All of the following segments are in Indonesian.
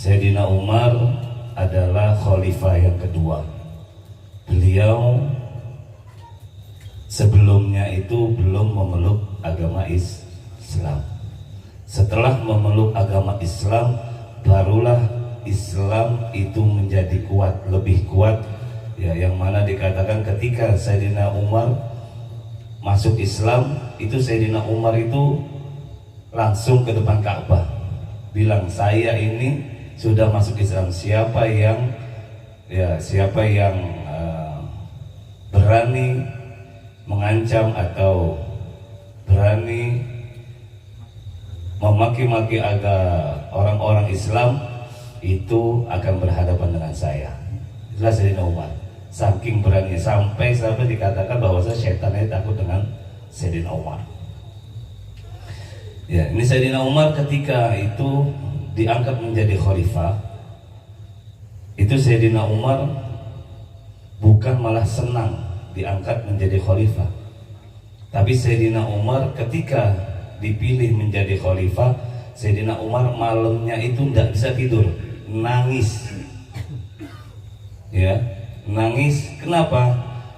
Sayyidina Umar adalah khalifah yang kedua. Beliau sebelumnya itu belum memeluk agama Islam. Setelah memeluk agama Islam, barulah Islam itu menjadi kuat, lebih kuat. Ya, yang mana dikatakan ketika Sayyidina Umar masuk Islam, itu Sayyidina Umar itu langsung ke depan Ka'bah bilang, saya ini sudah masuk Islam. Siapa yang berani mengancam atau berani memaki-maki orang-orang Islam, itu akan berhadapan dengan saya. Itulah Sayyidina Umar. Saking berani, sampai dikatakan bahwa setan itu takut dengan Sayyidina Umar. Ya, ini Sayyidina Umar ketika itu diangkat menjadi khalifah, itu Sayyidina Umar bukan malah senang diangkat menjadi khalifah, tapi Sayyidina Umar ketika dipilih menjadi khalifah, Sayyidina Umar malamnya itu tidak bisa tidur, nangis. Ya, nangis. Kenapa?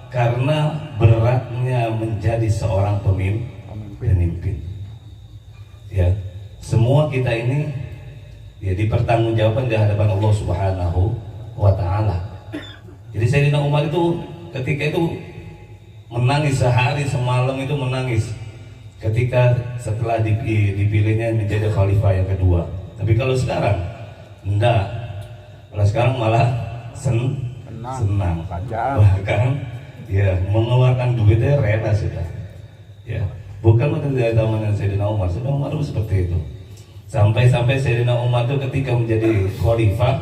Karena beratnya menjadi seorang pemimpin. Ya, semua kita ini ya dipertanggungjawabkan di hadapan Allah Subhanahu wa Ta'ala. Jadi Sayyidina Umar itu ketika itu menangis sehari semalam, itu menangis ketika setelah dipilihnya menjadi khalifah yang kedua. Tapi kalau sekarang enggak, kalau sekarang malah senang. Bahkan ya mengeluarkan duitnya rela sudah. Ya, bukan dari zaman Sayyidina Umar. Sayyidina Umar itu seperti itu. Sampai Sayyidina Umar itu ketika menjadi khalifah,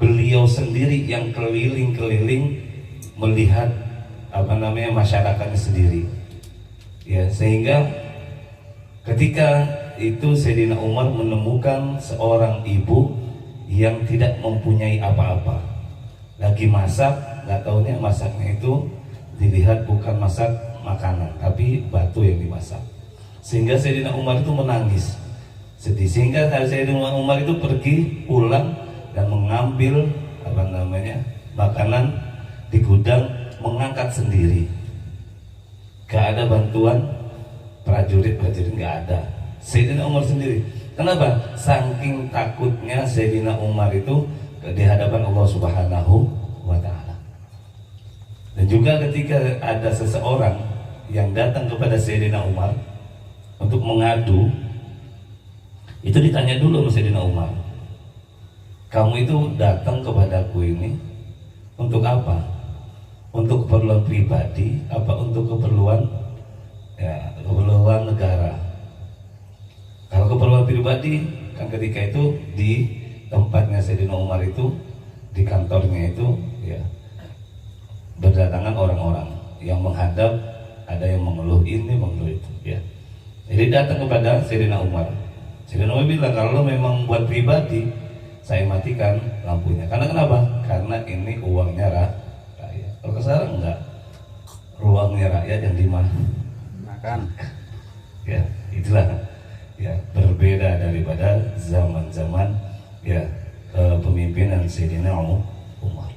beliau sendiri yang keliling-keliling melihat masyarakatnya sendiri. Ya, sehingga ketika itu Sayyidina Umar menemukan seorang ibu yang tidak mempunyai apa-apa, lagi masak, nggak taunya masaknya itu dilihat bukan masak makanan, tapi batu yang dimasak. Sehingga Sayyidina Umar itu menangis sedih, sehingga Sayyidina Umar itu pergi pulang dan mengambil makanan di gudang, mengangkat sendiri. Gak ada bantuan prajurit gak ada. Sayyidina Umar sendiri. Kenapa? Saking takutnya Sayyidina Umar itu di hadapan Allah Subhanahu wa Ta'ala. Dan juga ketika ada seseorang yang datang kepada Sayyidina Umar untuk mengadu, itu ditanya dulu sama Sayyidina Umar, kamu itu datang kepadaku ini untuk apa? Untuk keperluan pribadi apa untuk keperluan negara? Kalau keperluan pribadi, kan ketika itu di tempatnya Sayyidina Umar itu, di kantornya itu ya berdatangan orang-orang yang menghadap, ada yang mengeluh ini, mengeluh itu ya. Jadi datang kepada Sayyidina Umar. Sayyidina Umar bilang, kalau memang buat pribadi, saya matikan lampunya. Karena kenapa? Karena ini uangnya rakyat. Kalau sekarang enggak, uangnya rakyat yang dimakan. Ya, itulah ya berbeda daripada zaman-zaman ya kepemimpinan Sayyidina Umar.